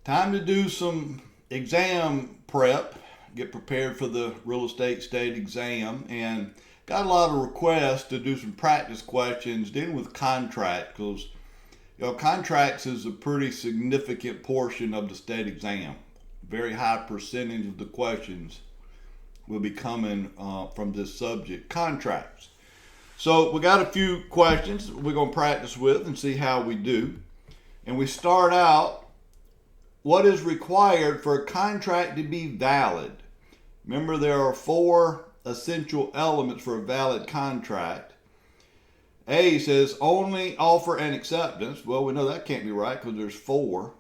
Time to do some exam prep, get prepared for the real estate state exam, and got a lot of requests to do some practice questions dealing with contract because contracts is a pretty significant portion of the state exam. Very high percentage of the questions will be coming from this subject, contracts. So we got a few questions we're going to practice with and see how we do. And we start out, what is required for a contract to be valid? Remember, there are 4 essential elements for a valid contract. A says only offer and acceptance. Well, we know that can't be right because there's 4.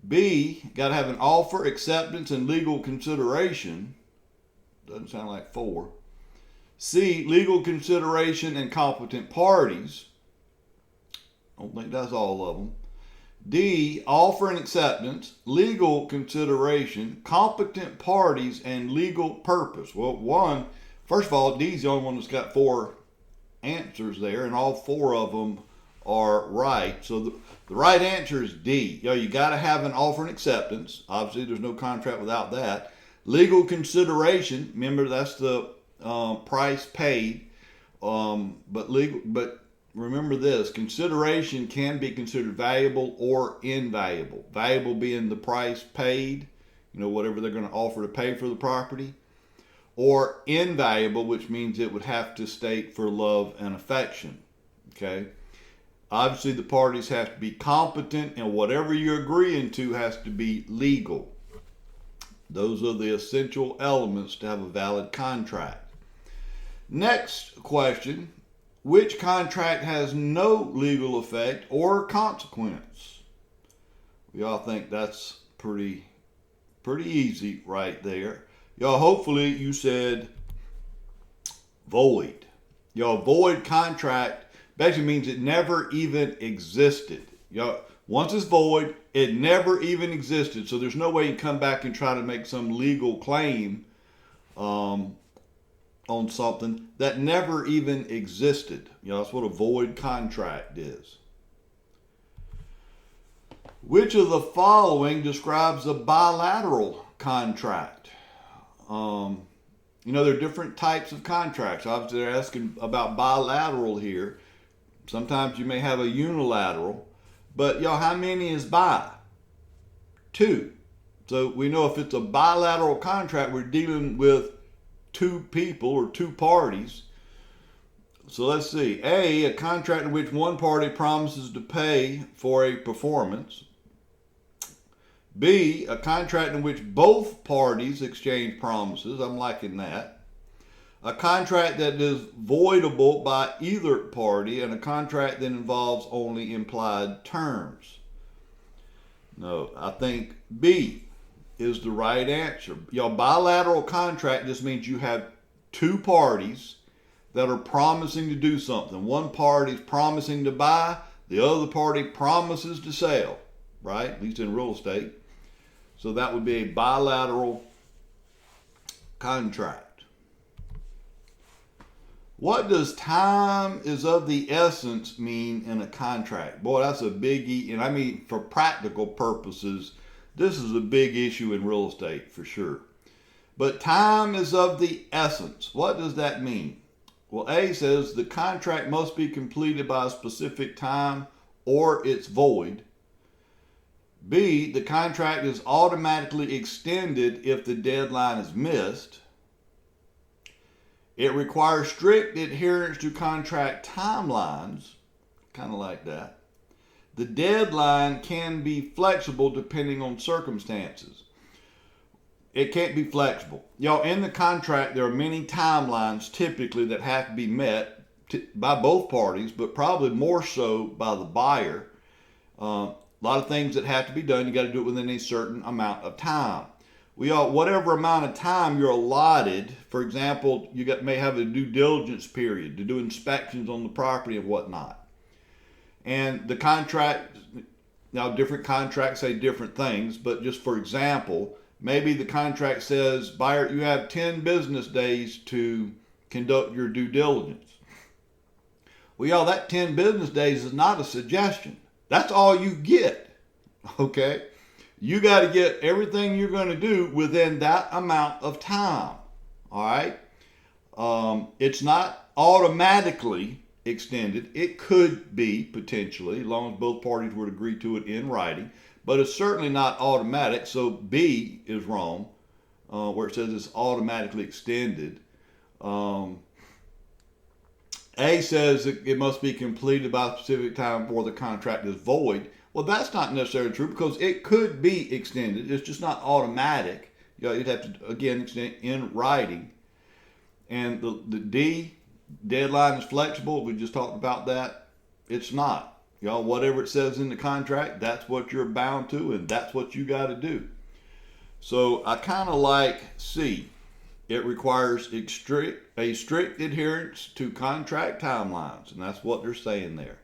B, got to have an offer, acceptance, and legal consideration. Doesn't sound like 4. C, legal consideration and competent parties. Don't think that's all of them. D, offer and acceptance, legal consideration, competent parties, and legal purpose. Well, first of all, D's the only one that's got 4 answers there, and all 4 of them are right. So the right answer is D. You got to have an offer and acceptance. Obviously, there's no contract without that. Legal consideration, remember that's the price paid, but remember this, consideration can be considered valuable or invaluable. Valuable being the price paid, whatever they're going to offer to pay for the property, or invaluable, which means it would have to state for love and affection. Okay. Obviously, the parties have to be competent, and whatever you're agreeing to has to be legal. Those are the essential elements to have a valid contract. Next question. Which contract has no legal effect or consequence? We all think that's pretty easy right there. Y'all, hopefully you said void. Void contract basically means it never even existed. Once it's void, it never even existed. So there's no way you can come back and try to make some legal claim on something that never even existed. That's what a void contract is. Which of the following describes a bilateral contract? There are different types of contracts. Obviously, they're asking about bilateral here. Sometimes you may have a unilateral, but how many is bi? 2. So we know if it's a bilateral contract, we're dealing with 2 people or 2 parties. So let's see. A contract in which one party promises to pay for a performance. B, a contract in which both parties exchange promises. I'm liking that. A contract that is voidable by either party, and a contract that involves only implied terms. No, I think B is the right answer. Bilateral contract just means you have 2 parties that are promising to do something. One party's promising to buy, the other party promises to sell, right? At least in real estate. So that would be a bilateral contract. What does time is of the essence mean in a contract? Boy, that's a biggie. And I mean, for practical purposes, this is a big issue in real estate for sure. But time is of the essence. What does that mean? Well, A says the contract must be completed by a specific time or it's void. B, the contract is automatically extended if the deadline is missed. It requires strict adherence to contract timelines, kind of like that. The deadline can be flexible depending on circumstances. It can't be flexible. In the contract, there are many timelines typically that have to be met by both parties, but probably more so by the buyer. A lot of things that have to be done, you got to do it within a certain amount of time. Whatever amount of time you're allotted, for example, may have a due diligence period to do inspections on the property and whatnot. And the contract, different contracts say different things, but just for example, maybe the contract says, buyer, you have 10 business days to conduct your due diligence. Well, that 10 business days is not a suggestion. That's all you get, okay? You got to get everything you're going to do within that amount of time. All right? It's not automatically extended. It could be potentially, as long as both parties would agree to it in writing, but it's certainly not automatic. So B is wrong, where it says it's automatically extended. A says it must be completed by a specific time before the contract is void. Well, that's not necessarily true because it could be extended. It's just not automatic. You'd have to, again, extend in writing. And the D, deadline is flexible. We just talked about that. It's not. Whatever it says in the contract, that's what you're bound to, and that's what you got to do. So I kind of like C. It requires a strict adherence to contract timelines, and that's what they're saying there.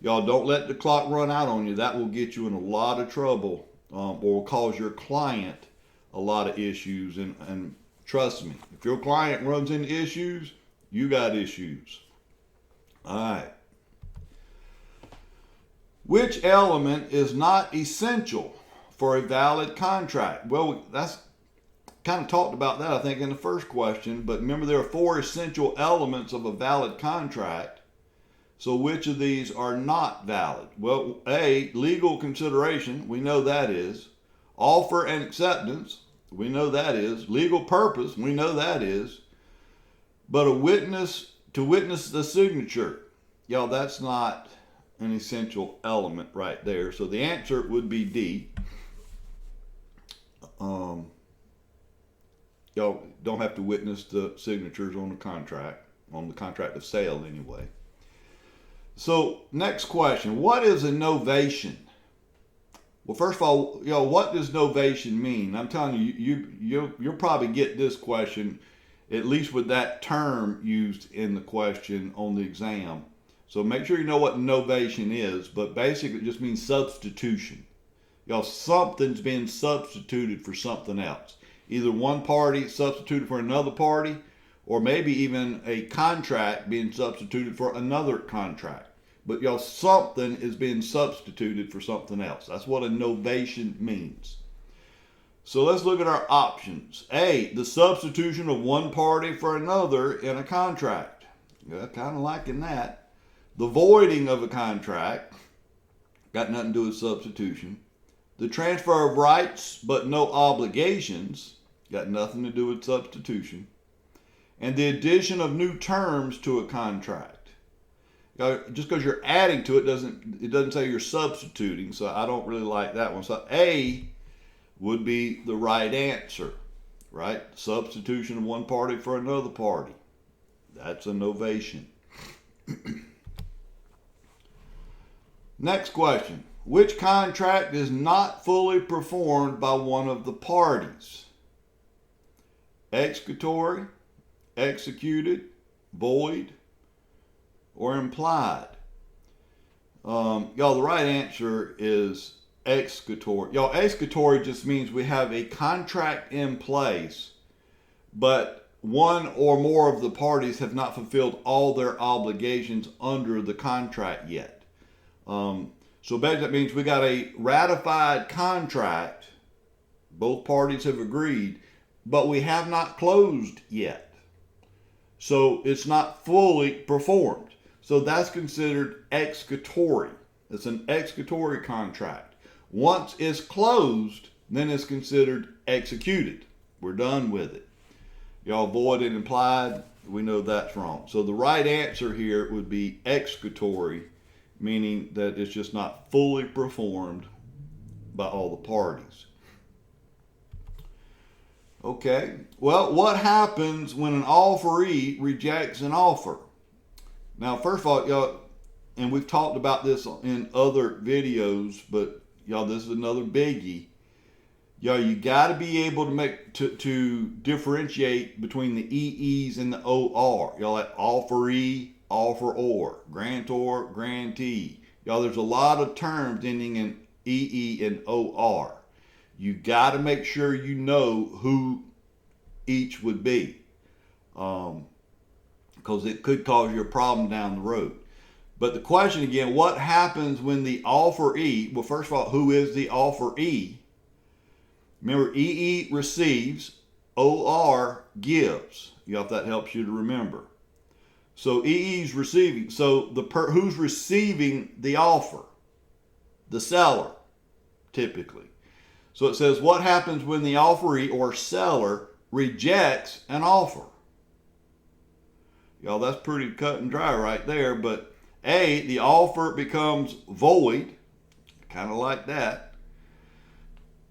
Y'all don't let the clock run out on you. That will get you in a lot of trouble, or will cause your client a lot of issues. And trust me, if your client runs into issues, you got issues. All right. Which element is not essential for a valid contract? Well, that's kind of talked about that, I think, in the first question. But remember, there are 4 essential elements of a valid contract. So which of these are not valid? Well, A, legal consideration. We know that is. Offer and acceptance. We know that is. Legal purpose. We know that is. But to witness the signature. That's not an essential element right there. So the answer would be D. Y'all don't have to witness the signatures on the contract of sale anyway. So next question, what is a novation? Well, first of all, what does novation mean? I'm telling you, you'll probably get this question, at least with that term used in the question on the exam. So make sure you know what novation is, but basically it just means substitution. Something's being substituted for something else. Either one party substituted for another party, or maybe even a contract being substituted for another contract. But something is being substituted for something else. That's what a novation means. So let's look at our options. A, the substitution of one party for another in a contract. Kind of liking that. The voiding of a contract. Got nothing to do with substitution. The transfer of rights but no obligations. Got nothing to do with substitution. And the addition of new terms to a contract. Just because you're adding to it doesn't say you're substituting, so I don't really like that one. So A would be the right answer, right? Substitution of one party for another party. That's a novation. Next question. Which contract is not fully performed by one of the parties? Executory, executed, void, or implied? The right answer is executory. Executory just means we have a contract in place, but one or more of the parties have not fulfilled all their obligations under the contract yet. So basically that means we got a ratified contract, both parties have agreed, but we have not closed yet. So it's not fully performed. So that's considered executory. It's an executory contract. Once it's closed, then it's considered executed. We're done with it. Void and implied, we know that's wrong. So the right answer here would be executory, meaning that it's just not fully performed by all the parties. Okay, well, what happens when an offeree rejects an offer? Now, first of all, and we've talked about this in other videos, but this is another biggie. You got to be able to differentiate between the EEs and the OR. Like offeree, offeror, grantor, grantee. There's a lot of terms ending in EE and OR. You got to make sure you know who each would be, because it could cause you a problem down the road. But the question again, what happens when the offeree, well, first of all, who is the offeree? Remember, EE receives, OR gives. If that helps you to remember. So EE's receiving. So who's receiving the offer? The seller, typically. So it says, what happens when the offeree or seller rejects an offer? Y'all, that's pretty cut and dry right there. But A, the offer becomes void, kind of like that.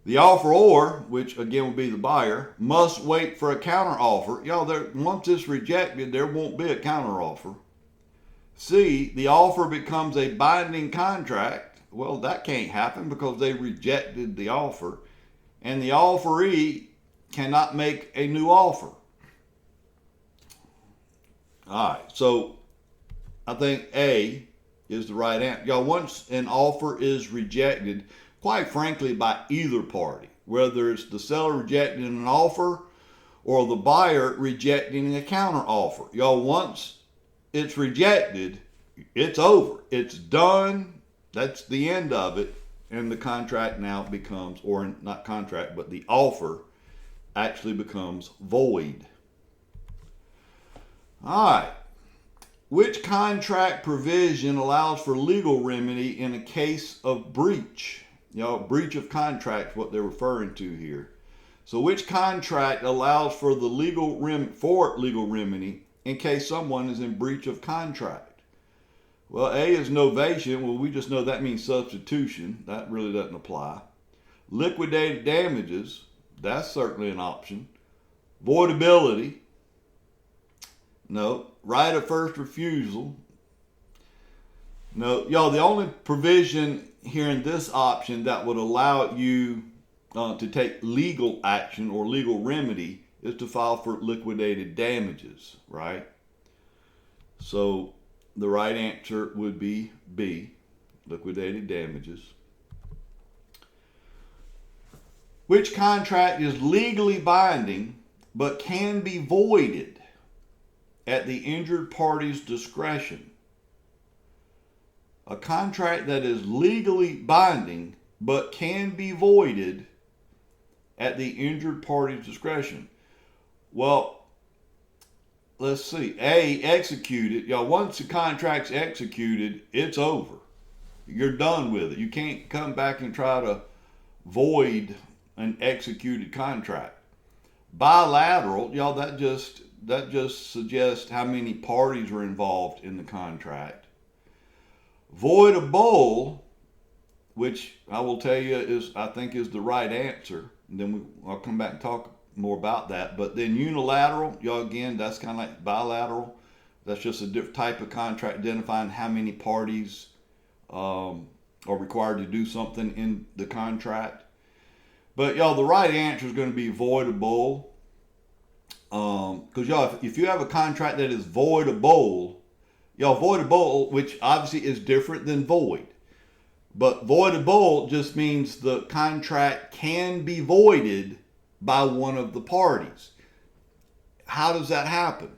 The offeror, which again would be the buyer, must wait for a counter offer. Y'all, once it's rejected, there won't be a counter offer. C, the offer becomes a binding contract. Well, that can't happen because they rejected the offer. And the offeree cannot make a new offer. All right, so I think A is the right answer. Y'all, once an offer is rejected, quite frankly, by either party, whether it's the seller rejecting an offer or the buyer rejecting a counter offer. Y'all, once it's rejected, it's over. It's done. That's the end of it. And the contract now becomes, or not contract, but the offer actually becomes void. All right. Which contract provision allows for legal remedy in a case of breach? Breach of contract, what they're referring to here. So which contract allows for the legal remedy in case someone is in breach of contract? Well, A is novation. Well, we just know that means substitution. That really doesn't apply. Liquidated damages, that's certainly an option. Voidability, no. Right of first refusal, no. Y'all, the only provision here in this option that would allow you to take legal action or legal remedy is to file for liquidated damages, right? So the right answer would be B, liquidated damages. Which contract is legally binding but can be voided at the injured party's discretion? A contract that is legally binding but can be voided at the injured party's discretion. Well, let's see. A, executed. Once the contract's executed, it's over. You're done with it. You can't come back and try to void an executed contract. Bilateral, that just suggests how many parties are involved in the contract. Voidable, which I will tell you I think is the right answer. And then I'll come back and talk more about that. But then unilateral, again, that's kind of like bilateral. That's just a different type of contract identifying how many parties are required to do something in the contract. But the right answer is going to be voidable. Because if you have a contract that is voidable, voidable, which obviously is different than void. But voidable just means the contract can be voided by one of the parties. How does that happen?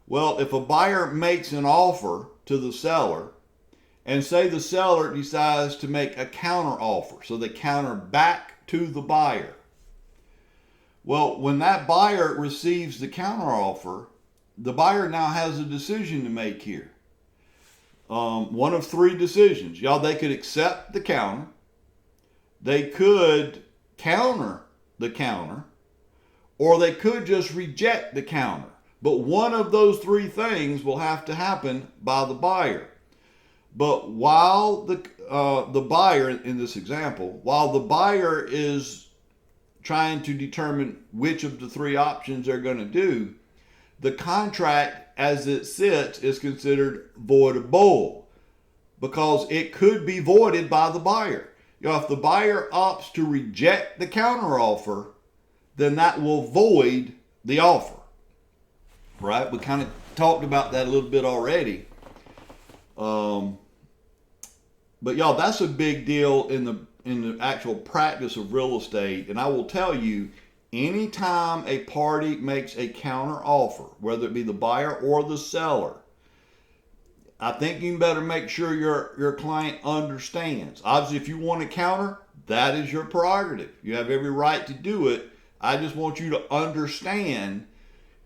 Well, if a buyer makes an offer to the seller, and say the seller decides to make a counter offer, so they counter back to the buyer. Well, when that buyer receives the counter offer, the buyer now has a decision to make here. One of three decisions. They could accept the counter. They could counter the counter. Or they could just reject the counter. But one of those three things will have to happen by the buyer. But while the buyer, in this example, while the buyer is trying to determine which of the three options they're going to do, the contract as it sits is considered voidable because it could be voided by the buyer. If the buyer opts to reject the counteroffer, then that will void the offer, right? We kind of talked about that a little bit already. But that's a big deal in the actual practice of real estate. And I will tell you, anytime a party makes a counter offer, whether it be the buyer or the seller, I think you better make sure your client understands. Obviously, if you want to counter, that is your prerogative. You have every right to do it. I just want you to understand,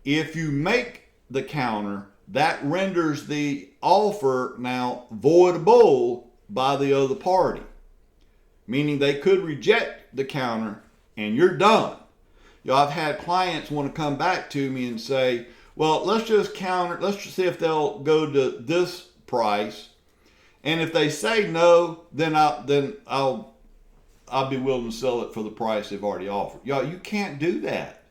if you make the counter, that renders the offer now voidable by the other party. Meaning they could reject the counter and you're done. I've had clients want to come back to me and say, well, let's just see if they'll go to this price. And if they say no, then I'll be willing to sell it for the price they've already offered. You can't do that.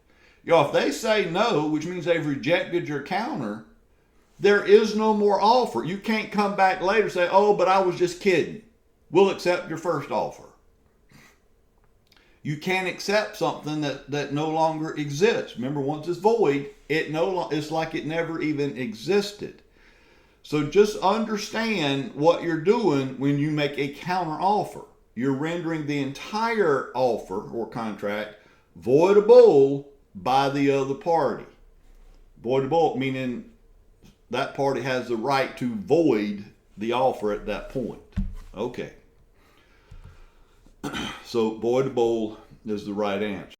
If they say no, which means they've rejected your counter, there is no more offer. You can't come back later and say, oh, but I was just kidding. We'll accept your first offer. You can't accept something that no longer exists. Remember, once it's void, it's like it never even existed. So just understand what you're doing when you make a counter offer. You're rendering the entire offer or contract voidable by the other party. Voidable meaning that party has the right to void the offer at that point. Okay. So voidable is the right answer.